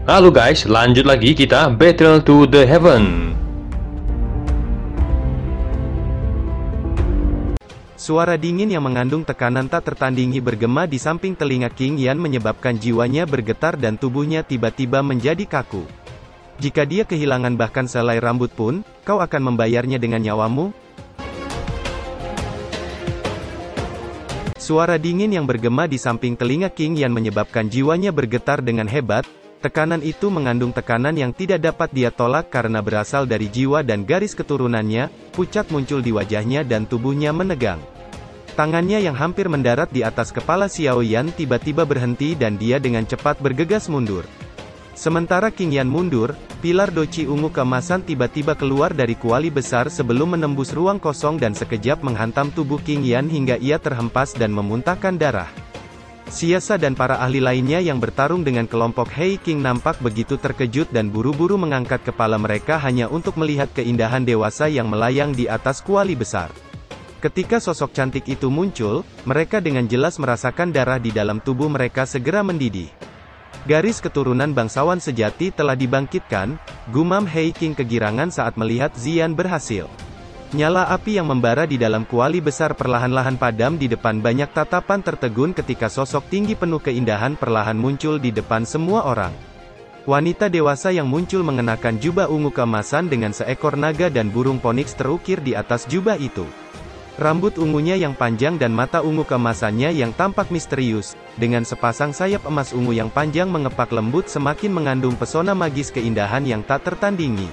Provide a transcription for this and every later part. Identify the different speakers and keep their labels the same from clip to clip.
Speaker 1: Halo guys, lanjut lagi kita Battle to the Heaven.
Speaker 2: Suara dingin yang mengandung tekanan tak tertandingi bergema di samping telinga King Yan menyebabkan jiwanya bergetar dan tubuhnya tiba-tiba menjadi kaku. Jika dia kehilangan bahkan selai rambut pun, kau akan membayarnya dengan nyawamu? Suara dingin yang bergema di samping telinga King Yan menyebabkan jiwanya bergetar dengan hebat. Tekanan itu mengandung tekanan yang tidak dapat dia tolak karena berasal dari jiwa dan garis keturunannya. Pucat muncul di wajahnya dan tubuhnya menegang. Tangannya yang hampir mendarat di atas kepala Xiao Yan tiba-tiba berhenti dan dia dengan cepat bergegas mundur. Sementara King Yan mundur, pilar doci ungu keemasan tiba-tiba keluar dari kuali besar sebelum menembus ruang kosong dan sekejap menghantam tubuh King Yan hingga ia terhempas dan memuntahkan darah. Siasa dan para ahli lainnya yang bertarung dengan kelompok Hei King nampak begitu terkejut dan buru-buru mengangkat kepala mereka hanya untuk melihat keindahan dewasa yang melayang di atas kuali besar. Ketika sosok cantik itu muncul, mereka dengan jelas merasakan darah di dalam tubuh mereka segera mendidih. Garis keturunan bangsawan sejati telah dibangkitkan, gumam Hei King kegirangan saat melihat Ziyan berhasil. Nyala api yang membara di dalam kuali besar perlahan-lahan padam di depan banyak tatapan tertegun ketika sosok tinggi penuh keindahan perlahan muncul di depan semua orang. Wanita dewasa yang muncul mengenakan jubah ungu keemasan dengan seekor naga dan burung phoenix terukir di atas jubah itu. Rambut ungunya yang panjang dan mata ungu keemasannya yang tampak misterius, dengan sepasang sayap emas ungu yang panjang mengepak lembut semakin mengandung pesona magis keindahan yang tak tertandingi.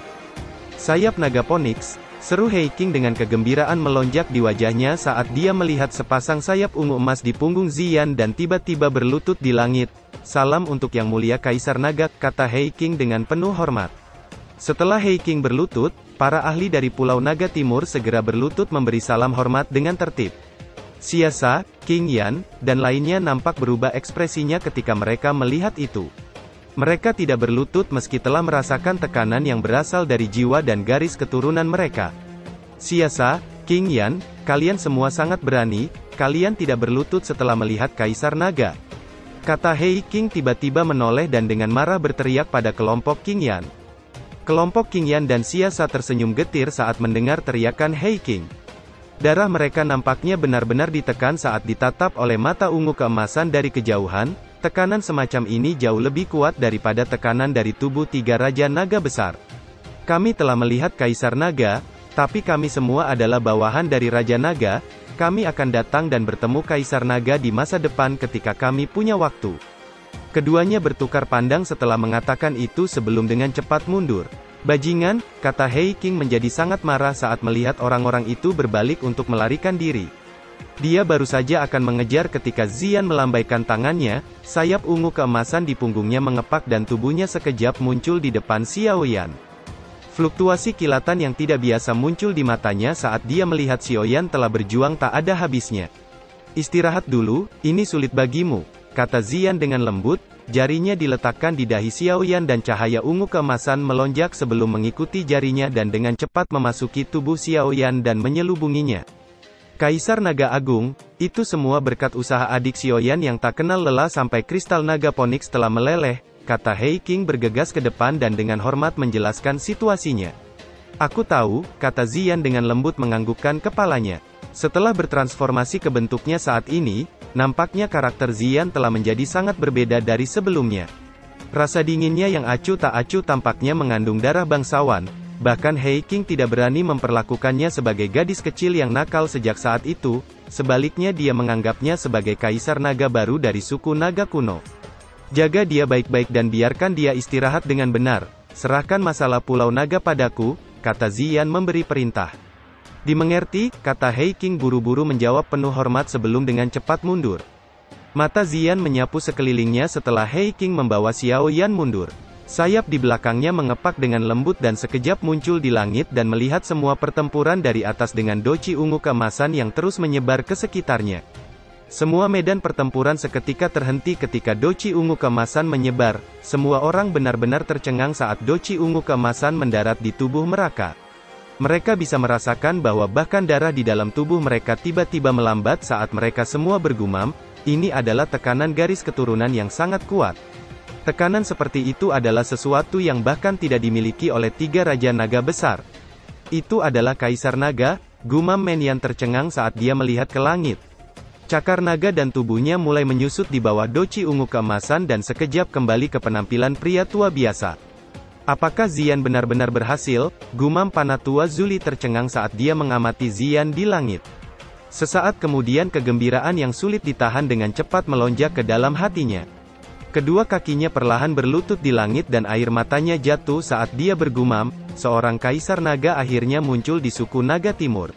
Speaker 2: Sayap naga phoenix, seru Hei King dengan kegembiraan melonjak di wajahnya saat dia melihat sepasang sayap ungu emas di punggung Ziyan dan tiba-tiba berlutut di langit. Salam untuk yang mulia Kaisar Naga, kata Hei King dengan penuh hormat. Setelah Hei King berlutut, para ahli dari Pulau Naga Timur segera berlutut memberi salam hormat dengan tertib. Siasa, King Yan, dan lainnya nampak berubah ekspresinya ketika mereka melihat itu. Mereka tidak berlutut meski telah merasakan tekanan yang berasal dari jiwa dan garis keturunan mereka. Siasa, King Yan, kalian semua sangat berani, kalian tidak berlutut setelah melihat Kaisar Naga. Kata Hei King tiba-tiba menoleh dan dengan marah berteriak pada kelompok King Yan. Kelompok King Yan dan Siasa tersenyum getir saat mendengar teriakan Hei King. Darah mereka nampaknya benar-benar ditekan saat ditatap oleh mata ungu keemasan dari kejauhan. Tekanan semacam ini jauh lebih kuat daripada tekanan dari tubuh tiga Raja Naga besar. Kami telah melihat Kaisar Naga, tapi kami semua adalah bawahan dari Raja Naga. Kami akan datang dan bertemu Kaisar Naga di masa depan ketika kami punya waktu. Keduanya bertukar pandang setelah mengatakan itu sebelum dengan cepat mundur. Bajingan, kata Hei King menjadi sangat marah saat melihat orang-orang itu berbalik untuk melarikan diri. Dia baru saja akan mengejar ketika Ziyan melambaikan tangannya, sayap ungu keemasan di punggungnya mengepak dan tubuhnya sekejap muncul di depan Xiao Yan. Fluktuasi kilatan yang tidak biasa muncul di matanya saat dia melihat Xiao Yan telah berjuang tak ada habisnya. Istirahat dulu, ini sulit bagimu, kata Ziyan dengan lembut, jarinya diletakkan di dahi Xiao Yan dan cahaya ungu keemasan melonjak sebelum mengikuti jarinya dan dengan cepat memasuki tubuh Xiao Yan dan menyelubunginya. Kaisar Naga Agung, itu semua berkat usaha adik Xiao Yan yang tak kenal lelah sampai kristal naga phoenix telah meleleh, kata Hei King bergegas ke depan dan dengan hormat menjelaskan situasinya. Aku tahu, kata Ziyan dengan lembut menganggukkan kepalanya. Setelah bertransformasi ke bentuknya saat ini, nampaknya karakter Ziyan telah menjadi sangat berbeda dari sebelumnya. Rasa dinginnya yang acuh tak acuh tampaknya mengandung darah bangsawan. Bahkan Hei King tidak berani memperlakukannya sebagai gadis kecil yang nakal sejak saat itu, sebaliknya dia menganggapnya sebagai kaisar naga baru dari suku naga kuno. Jaga dia baik-baik dan biarkan dia istirahat dengan benar, serahkan masalah Pulau Naga padaku, kata Ziyan memberi perintah. Dimengerti, kata Hei King buru-buru menjawab penuh hormat sebelum dengan cepat mundur. Mata Ziyan menyapu sekelilingnya setelah Hei King membawa Xiao Yan mundur. Sayap di belakangnya mengepak dengan lembut dan sekejap muncul di langit dan melihat semua pertempuran dari atas dengan doci ungu keemasan yang terus menyebar ke sekitarnya. Semua medan pertempuran seketika terhenti ketika doci ungu keemasan menyebar. Semua orang benar-benar tercengang saat doci ungu keemasan mendarat di tubuh mereka. Mereka bisa merasakan bahwa bahkan darah di dalam tubuh mereka tiba-tiba melambat saat mereka semua bergumam, ini adalah tekanan garis keturunan yang sangat kuat. Tekanan seperti itu adalah sesuatu yang bahkan tidak dimiliki oleh 3 Raja Naga besar. Itu adalah Kaisar Naga, gumam Menyan tercengang saat dia melihat ke langit. Cakar naga dan tubuhnya mulai menyusut di bawah doci ungu keemasan dan sekejap kembali ke penampilan pria tua biasa. Apakah Xian benar-benar berhasil? Gumam Panatua Zuli tercengang saat dia mengamati Xian di langit. Sesaat kemudian kegembiraan yang sulit ditahan dengan cepat melonjak ke dalam hatinya. Kedua kakinya perlahan berlutut di langit dan air matanya jatuh saat dia bergumam, seorang kaisar naga akhirnya muncul di suku Naga Timur.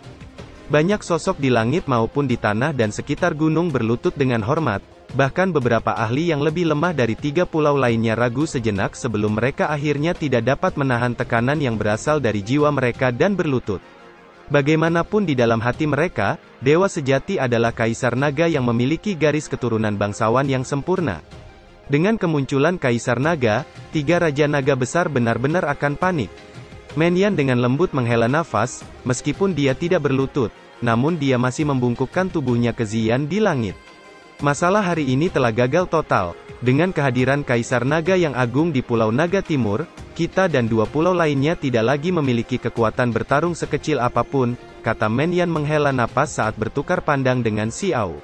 Speaker 2: Banyak sosok di langit maupun di tanah dan sekitar gunung berlutut dengan hormat, bahkan beberapa ahli yang lebih lemah dari 3 pulau lainnya ragu sejenak sebelum mereka akhirnya tidak dapat menahan tekanan yang berasal dari jiwa mereka dan berlutut. Bagaimanapun di dalam hati mereka, dewa sejati adalah Kaisar Naga yang memiliki garis keturunan bangsawan yang sempurna. Dengan kemunculan Kaisar Naga, 3 Raja Naga besar benar-benar akan panik. Menyan dengan lembut menghela nafas, meskipun dia tidak berlutut, namun dia masih membungkukkan tubuhnya ke Xian di langit. Masalah hari ini telah gagal total. Dengan kehadiran Kaisar Naga yang agung di Pulau Naga Timur, kita dan 2 pulau lainnya tidak lagi memiliki kekuatan bertarung sekecil apapun, kata Menyan menghela napas saat bertukar pandang dengan Xiao.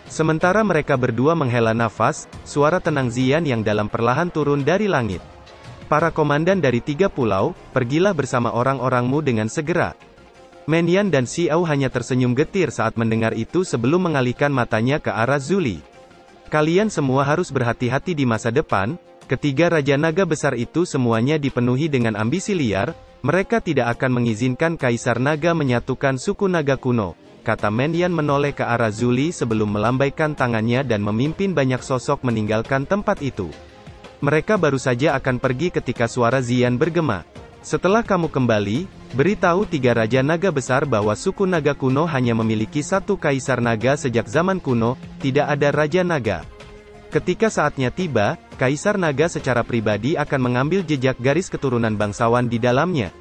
Speaker 2: Sementara mereka berdua menghela nafas, suara tenang Xian yang dalam perlahan turun dari langit. Para komandan dari 3 pulau, pergilah bersama orang-orangmu dengan segera. Menyan dan Xiao hanya tersenyum getir saat mendengar itu sebelum mengalihkan matanya ke arah Zuli. Kalian semua harus berhati-hati di masa depan, ketiga Raja Naga besar itu semuanya dipenuhi dengan ambisi liar, mereka tidak akan mengizinkan Kaisar Naga menyatukan suku Naga kuno, kata Menyan menoleh ke arah Zuli sebelum melambaikan tangannya dan memimpin banyak sosok meninggalkan tempat itu. Mereka baru saja akan pergi ketika suara Xian bergema. Setelah kamu kembali, beritahu 3 Raja Naga besar bahwa suku Naga kuno hanya memiliki 1 Kaisar Naga sejak zaman kuno, tidak ada Raja Naga. Ketika saatnya tiba, Kaisar Naga secara pribadi akan mengambil jejak garis keturunan bangsawan di dalamnya.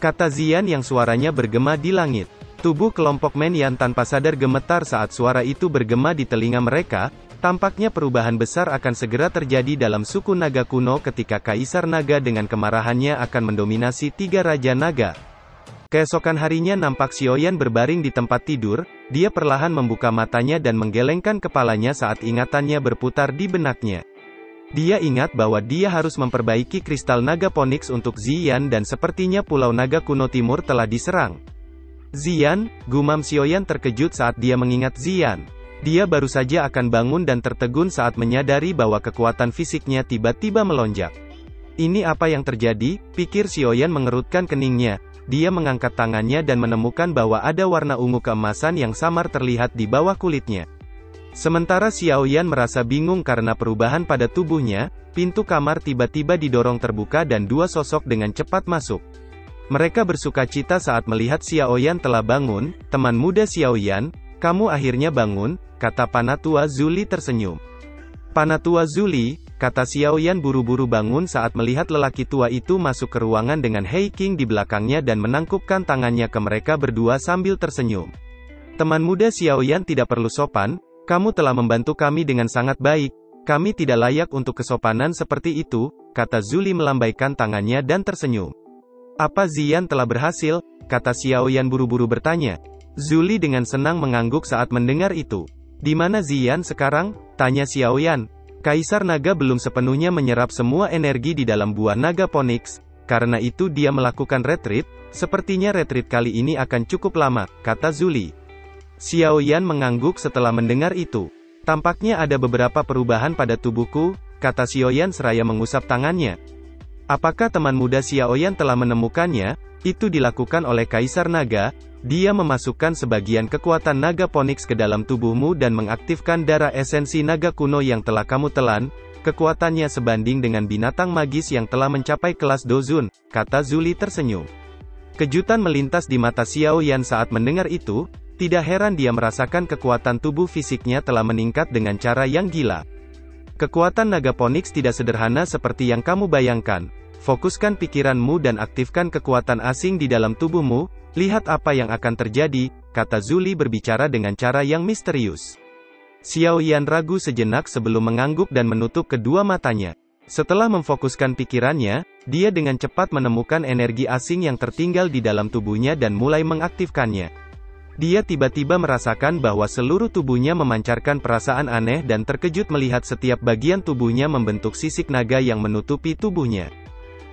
Speaker 2: Kata Xian yang suaranya bergema di langit. Tubuh kelompok Menyan tanpa sadar gemetar saat suara itu bergema di telinga mereka. Tampaknya perubahan besar akan segera terjadi dalam suku Naga kuno ketika Kaisar Naga dengan kemarahannya akan mendominasi 3 Raja Naga. Keesokan harinya nampak Xiaoyan berbaring di tempat tidur, dia perlahan membuka matanya dan menggelengkan kepalanya saat ingatannya berputar di benaknya. Dia ingat bahwa dia harus memperbaiki kristal Naga Phoenix untuk Xian dan sepertinya Pulau Naga kuno Timur telah diserang. Xian, gumam Xiaoyan terkejut saat dia mengingat Xian. Dia baru saja akan bangun dan tertegun saat menyadari bahwa kekuatan fisiknya tiba-tiba melonjak. Ini apa yang terjadi, pikir Xiaoyan mengerutkan keningnya. Dia mengangkat tangannya dan menemukan bahwa ada warna ungu keemasan yang samar terlihat di bawah kulitnya. Sementara Xiaoyan merasa bingung karena perubahan pada tubuhnya, pintu kamar tiba-tiba didorong terbuka dan 2 sosok dengan cepat masuk. Mereka bersukacita saat melihat Xiaoyan telah bangun. Teman muda Xiaoyan, kamu akhirnya bangun, kata Panatua Zuli tersenyum. Panatua Zuli, kata Xiaoyan buru-buru bangun saat melihat lelaki tua itu masuk ke ruangan dengan Hei King di belakangnya dan menangkupkan tangannya ke mereka berdua sambil tersenyum. Teman muda Xiaoyan tidak perlu sopan, kamu telah membantu kami dengan sangat baik, kami tidak layak untuk kesopanan seperti itu, kata Zuli melambaikan tangannya dan tersenyum. Apa Xian telah berhasil? Kata Xiaoyan buru-buru bertanya. Zuli dengan senang mengangguk saat mendengar itu. Di mana Xian sekarang? Tanya Xiaoyan. Kaisar Naga belum sepenuhnya menyerap semua energi di dalam buah Naga Phoenix, karena itu dia melakukan retreat, sepertinya retreat kali ini akan cukup lama, kata Zuli. Xiaoyan mengangguk setelah mendengar itu. Tampaknya ada beberapa perubahan pada tubuhku, kata Xiaoyan seraya mengusap tangannya. Apakah teman muda Xiaoyan telah menemukannya? Itu dilakukan oleh Kaisar Naga. Dia memasukkan sebagian kekuatan Naga Phoenix ke dalam tubuhmu dan mengaktifkan darah esensi naga kuno yang telah kamu telan. Kekuatannya sebanding dengan binatang magis yang telah mencapai kelas Dozun, kata Zuli tersenyum. Kejutan melintas di mata Xiaoyan saat mendengar itu. Tidak heran dia merasakan kekuatan tubuh fisiknya telah meningkat dengan cara yang gila. Kekuatan Naga Phoenix tidak sederhana seperti yang kamu bayangkan. Fokuskan pikiranmu dan aktifkan kekuatan asing di dalam tubuhmu, lihat apa yang akan terjadi, kata Zuli berbicara dengan cara yang misterius. Xiaoyan ragu sejenak sebelum mengangguk dan menutup kedua matanya. Setelah memfokuskan pikirannya, dia dengan cepat menemukan energi asing yang tertinggal di dalam tubuhnya dan mulai mengaktifkannya. Dia tiba-tiba merasakan bahwa seluruh tubuhnya memancarkan perasaan aneh dan terkejut melihat setiap bagian tubuhnya membentuk sisik naga yang menutupi tubuhnya.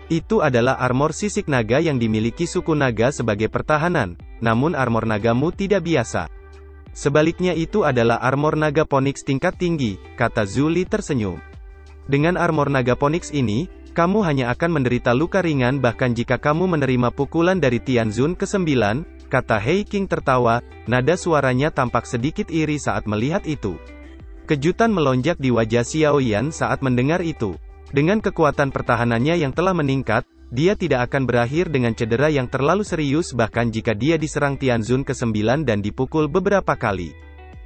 Speaker 2: Itu adalah armor sisik naga yang dimiliki suku naga sebagai pertahanan, namun armor nagamu tidak biasa. Sebaliknya itu adalah armor naga Phoenix tingkat tinggi, kata Zhu Li tersenyum. Dengan armor naga Phoenix ini, kamu hanya akan menderita luka ringan bahkan jika kamu menerima pukulan dari Tianzun ke-9, kata He Qing tertawa, nada suaranya tampak sedikit iri saat melihat itu. Kejutan melonjak di wajah Xiao Yan saat mendengar itu. Dengan kekuatan pertahanannya yang telah meningkat, dia tidak akan berakhir dengan cedera yang terlalu serius bahkan jika dia diserang Tianzun ke-9 dan dipukul beberapa kali.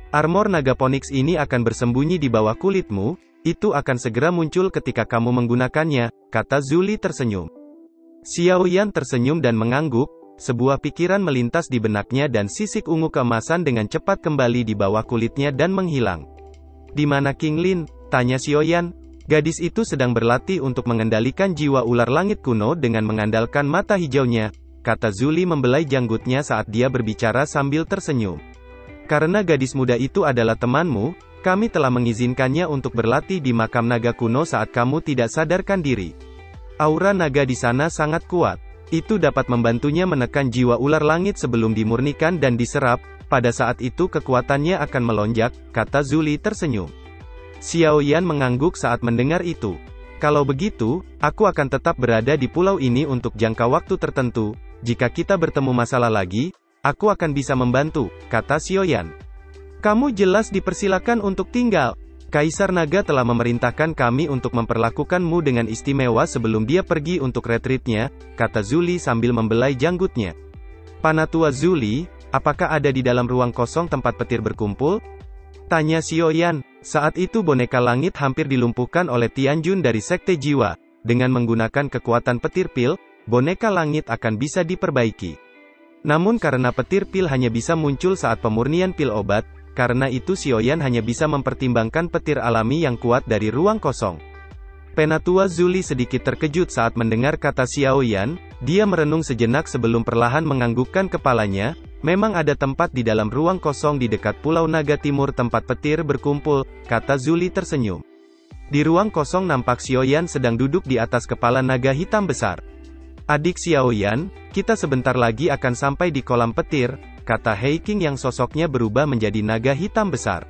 Speaker 2: Armor naga Phoenix ini akan bersembunyi di bawah kulitmu, itu akan segera muncul ketika kamu menggunakannya, kata Zhu Li tersenyum. Xiao Yan tersenyum dan mengangguk, sebuah pikiran melintas di benaknya dan sisik ungu keemasan dengan cepat kembali di bawah kulitnya dan menghilang. Di mana King Lin? Tanya Xiao Yan. Gadis itu sedang berlatih untuk mengendalikan jiwa ular langit kuno dengan mengandalkan mata hijaunya, kata Zhu Li membelai janggutnya saat dia berbicara sambil tersenyum. Karena gadis muda itu adalah temanmu, kami telah mengizinkannya untuk berlatih di makam naga kuno saat kamu tidak sadarkan diri. Aura naga di sana sangat kuat. Itu dapat membantunya menekan jiwa ular langit sebelum dimurnikan dan diserap, pada saat itu kekuatannya akan melonjak, kata Zhu Li tersenyum. Xiao Yan mengangguk saat mendengar itu. Kalau begitu, aku akan tetap berada di pulau ini untuk jangka waktu tertentu, jika kita bertemu masalah lagi, aku akan bisa membantu, kata Xiao Yan. Kamu jelas dipersilakan untuk tinggal. Kaisar Naga telah memerintahkan kami untuk memperlakukanmu dengan istimewa sebelum dia pergi untuk retreatnya, kata Zhu Li sambil membelai janggutnya. Panatua Zhu Li, apakah ada di dalam ruang kosong tempat petir berkumpul? Tanya Xiao Yan. Saat itu boneka langit hampir dilumpuhkan oleh Tianjun dari Sekte Jiwa. Dengan menggunakan kekuatan petir pil, boneka langit akan bisa diperbaiki. Namun karena petir pil hanya bisa muncul saat pemurnian pil obat, karena itu Xiao Yan hanya bisa mempertimbangkan petir alami yang kuat dari ruang kosong. Penatua Zhu Li sedikit terkejut saat mendengar kata Xiao Yan, dia merenung sejenak sebelum perlahan menganggukkan kepalanya, memang ada tempat di dalam ruang kosong di dekat Pulau Naga Timur tempat petir berkumpul, kata Zhu Li tersenyum. Di ruang kosong nampak Xiao Yan sedang duduk di atas kepala naga hitam besar. Adik Xiao Yan, kita sebentar lagi akan sampai di kolam petir, kata He Qing yang sosoknya berubah menjadi naga hitam besar.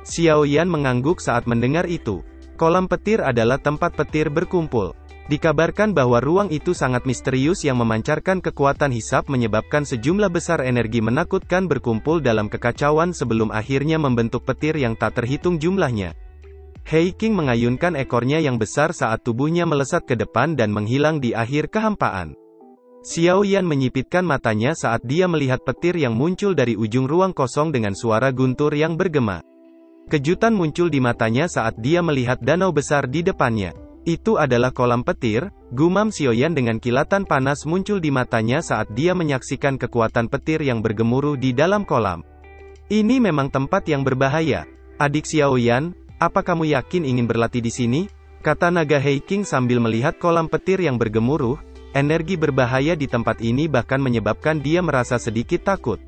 Speaker 2: Xiao Yan mengangguk saat mendengar itu. Kolam petir adalah tempat petir berkumpul. Dikabarkan bahwa ruang itu sangat misterius yang memancarkan kekuatan hisap menyebabkan sejumlah besar energi menakutkan berkumpul dalam kekacauan sebelum akhirnya membentuk petir yang tak terhitung jumlahnya. He Qing mengayunkan ekornya yang besar saat tubuhnya melesat ke depan dan menghilang di akhir kehampaan. Xiao Yan menyipitkan matanya saat dia melihat petir yang muncul dari ujung ruang kosong dengan suara guntur yang bergema. Kejutan muncul di matanya saat dia melihat danau besar di depannya. Itu adalah kolam petir, gumam Xiao Yan dengan kilatan panas muncul di matanya saat dia menyaksikan kekuatan petir yang bergemuruh di dalam kolam. Ini memang tempat yang berbahaya. Adik Xiao Yan, apa kamu yakin ingin berlatih di sini? Kata naga He Qing sambil melihat kolam petir yang bergemuruh. Energi berbahaya di tempat ini bahkan menyebabkan dia merasa sedikit takut.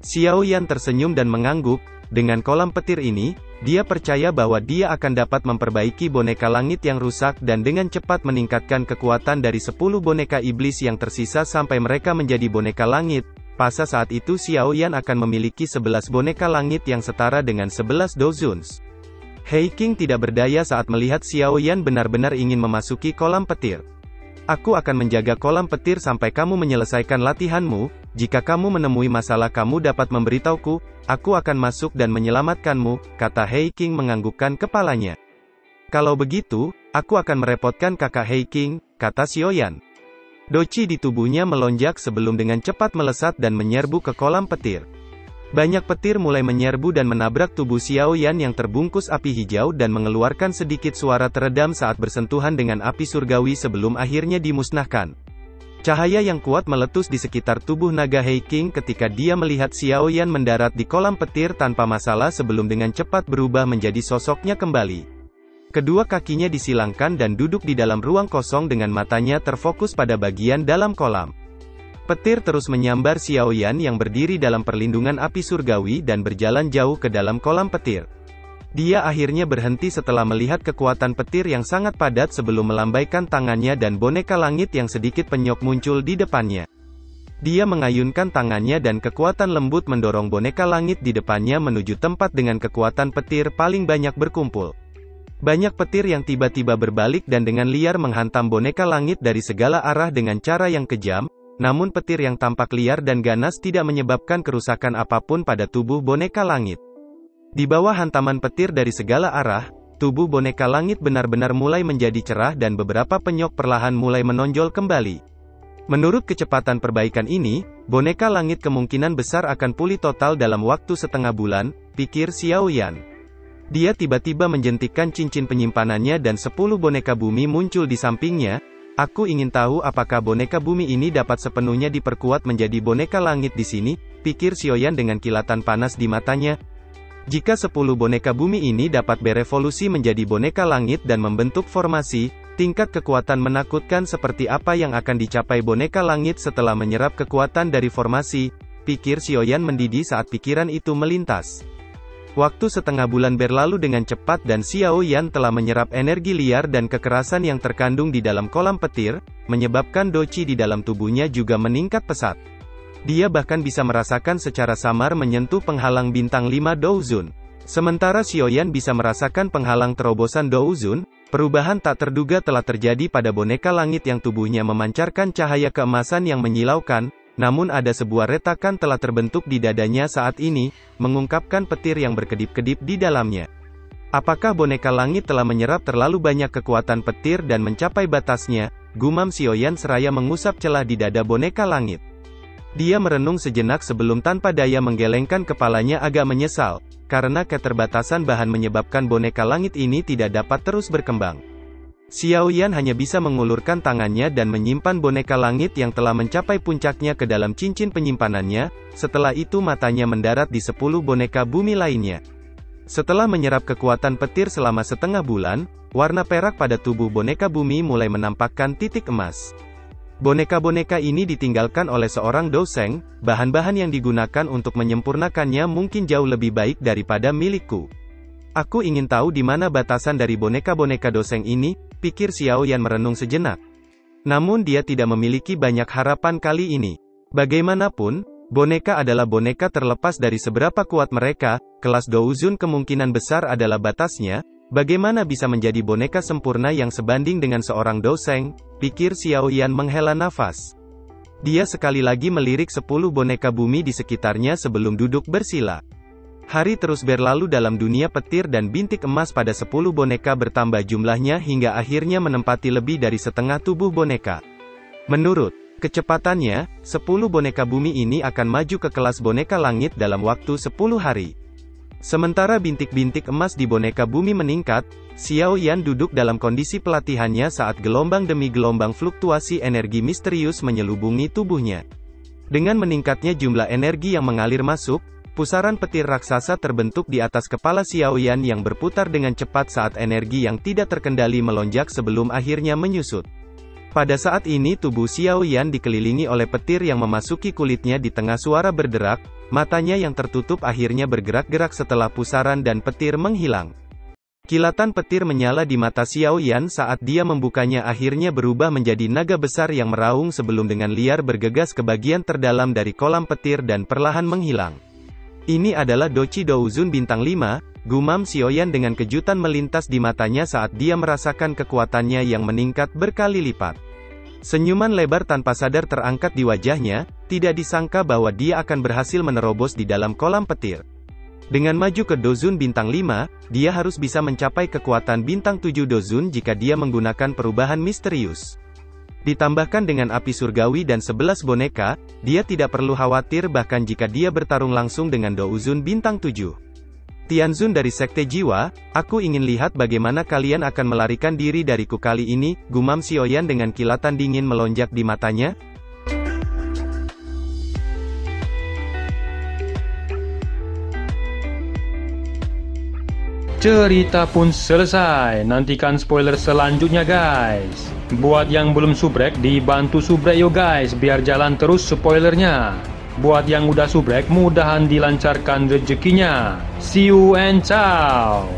Speaker 2: Xiao Yan tersenyum dan mengangguk, dengan kolam petir ini, dia percaya bahwa dia akan dapat memperbaiki boneka langit yang rusak dan dengan cepat meningkatkan kekuatan dari 10 boneka iblis yang tersisa sampai mereka menjadi boneka langit. Pada saat itu Xiao Yan akan memiliki 11 boneka langit yang setara dengan 11 dozuns. He Qing tidak berdaya saat melihat Xiao Yan benar-benar ingin memasuki kolam petir. Aku akan menjaga kolam petir sampai kamu menyelesaikan latihanmu, jika kamu menemui masalah kamu dapat memberitahuku, aku akan masuk dan menyelamatkanmu, kata He Qing menganggukkan kepalanya. Kalau begitu, aku akan merepotkan kakak He Qing, kata Xiao Yan. Doci di tubuhnya melonjak sebelum dengan cepat melesat dan menyerbu ke kolam petir. Banyak petir mulai menyerbu dan menabrak tubuh Xiao Yan yang terbungkus api hijau dan mengeluarkan sedikit suara teredam saat bersentuhan dengan api surgawi sebelum akhirnya dimusnahkan. Cahaya yang kuat meletus di sekitar tubuh naga He Qing ketika dia melihat Xiao Yan mendarat di kolam petir tanpa masalah sebelum dengan cepat berubah menjadi sosoknya kembali. Kedua kakinya disilangkan dan duduk di dalam ruang kosong dengan matanya terfokus pada bagian dalam kolam. Petir terus menyambar Xiaoyan yang berdiri dalam perlindungan api surgawi dan berjalan jauh ke dalam kolam petir. Dia akhirnya berhenti setelah melihat kekuatan petir yang sangat padat sebelum melambaikan tangannya dan boneka langit yang sedikit penyok muncul di depannya. Dia mengayunkan tangannya dan kekuatan lembut mendorong boneka langit di depannya menuju tempat dengan kekuatan petir paling banyak berkumpul. Banyak petir yang tiba-tiba berbalik dan dengan liar menghantam boneka langit dari segala arah dengan cara yang kejam, namun petir yang tampak liar dan ganas tidak menyebabkan kerusakan apapun pada tubuh boneka langit. Di bawah hantaman petir dari segala arah, tubuh boneka langit benar-benar mulai menjadi cerah dan beberapa penyok perlahan mulai menonjol kembali. Menurut kecepatan perbaikan ini, boneka langit kemungkinan besar akan pulih total dalam waktu setengah bulan, pikir Xiaoyan. Dia tiba-tiba menjentikkan cincin penyimpanannya dan 10 boneka bumi muncul di sampingnya. Aku ingin tahu apakah boneka bumi ini dapat sepenuhnya diperkuat menjadi boneka langit di sini, pikir Xiaoyan dengan kilatan panas di matanya. Jika 10 boneka bumi ini dapat berevolusi menjadi boneka langit dan membentuk formasi, tingkat kekuatan menakutkan seperti apa yang akan dicapai boneka langit setelah menyerap kekuatan dari formasi, pikir Xiaoyan mendidih saat pikiran itu melintas. Waktu setengah bulan berlalu dengan cepat dan Xiaoyan telah menyerap energi liar dan kekerasan yang terkandung di dalam kolam petir, menyebabkan doqi di dalam tubuhnya juga meningkat pesat. Dia bahkan bisa merasakan secara samar menyentuh penghalang bintang 5 Douzun. Sementara Xiaoyan bisa merasakan penghalang terobosan Douzun, perubahan tak terduga telah terjadi pada boneka langit yang tubuhnya memancarkan cahaya keemasan yang menyilaukan. Namun ada sebuah retakan telah terbentuk di dadanya saat ini, mengungkapkan petir yang berkedip-kedip di dalamnya. Apakah boneka langit telah menyerap terlalu banyak kekuatan petir dan mencapai batasnya, gumam Xiaoyan seraya mengusap celah di dada boneka langit. Dia merenung sejenak sebelum tanpa daya menggelengkan kepalanya agak menyesal, karena keterbatasan bahan menyebabkan boneka langit ini tidak dapat terus berkembang. Xiaoyan hanya bisa mengulurkan tangannya dan menyimpan boneka langit yang telah mencapai puncaknya ke dalam cincin penyimpanannya, setelah itu matanya mendarat di 10 boneka bumi lainnya. Setelah menyerap kekuatan petir selama setengah bulan, warna perak pada tubuh boneka bumi mulai menampakkan titik emas. Boneka-boneka ini ditinggalkan oleh seorang doseng, bahan-bahan yang digunakan untuk menyempurnakannya mungkin jauh lebih baik daripada milikku. Aku ingin tahu di mana batasan dari boneka-boneka doseng ini, pikir Xiaoyan merenung sejenak. Namun dia tidak memiliki banyak harapan kali ini. Bagaimanapun, boneka adalah boneka terlepas dari seberapa kuat mereka, kelas Douzun kemungkinan besar adalah batasnya, bagaimana bisa menjadi boneka sempurna yang sebanding dengan seorang doseng, pikir Xiaoyan menghela nafas. Dia sekali lagi melirik 10 boneka bumi di sekitarnya sebelum duduk bersila. Hari terus berlalu dalam dunia petir dan bintik emas pada 10 boneka bertambah jumlahnya hingga akhirnya menempati lebih dari setengah tubuh boneka. Menurut kecepatannya, 10 boneka bumi ini akan maju ke kelas boneka langit dalam waktu 10 hari. Sementara bintik-bintik emas di boneka bumi meningkat, Xiaoyan duduk dalam kondisi pelatihannya saat gelombang demi gelombang fluktuasi energi misterius menyelubungi tubuhnya. Dengan meningkatnya jumlah energi yang mengalir masuk, pusaran petir raksasa terbentuk di atas kepala Xiaoyan yang berputar dengan cepat saat energi yang tidak terkendali melonjak sebelum akhirnya menyusut. Pada saat ini tubuh Xiaoyan dikelilingi oleh petir yang memasuki kulitnya di tengah suara berderak, matanya yang tertutup akhirnya bergerak-gerak setelah pusaran dan petir menghilang. Kilatan petir menyala di mata Xiaoyan saat dia membukanya akhirnya berubah menjadi naga besar yang meraung sebelum dengan liar bergegas ke bagian terdalam dari kolam petir dan perlahan menghilang. Ini adalah Doqi Douzun bintang 5, gumam Xiaoyan dengan kejutan melintas di matanya saat dia merasakan kekuatannya yang meningkat berkali lipat. Senyuman lebar tanpa sadar terangkat di wajahnya, tidak disangka bahwa dia akan berhasil menerobos di dalam kolam petir. Dengan maju ke Douzun bintang 5, dia harus bisa mencapai kekuatan bintang 7 Douzun jika dia menggunakan perubahan misterius. Ditambahkan dengan api surgawi dan 11 boneka, dia tidak perlu khawatir bahkan jika dia bertarung langsung dengan Douzun bintang 7. Tianzun dari Sekte Jiwa, aku ingin lihat bagaimana kalian akan melarikan diri dariku kali ini, gumam Xiaoyan dengan kilatan dingin melonjak di matanya.
Speaker 1: cerita pun selesai. Nantikan spoiler selanjutnya guys. Buat yang belum subrek, dibantu subrek yo guys, biar jalan terus spoilernya. Buat yang udah subrek, mudahan dilancarkan rezekinya. See you and ciao.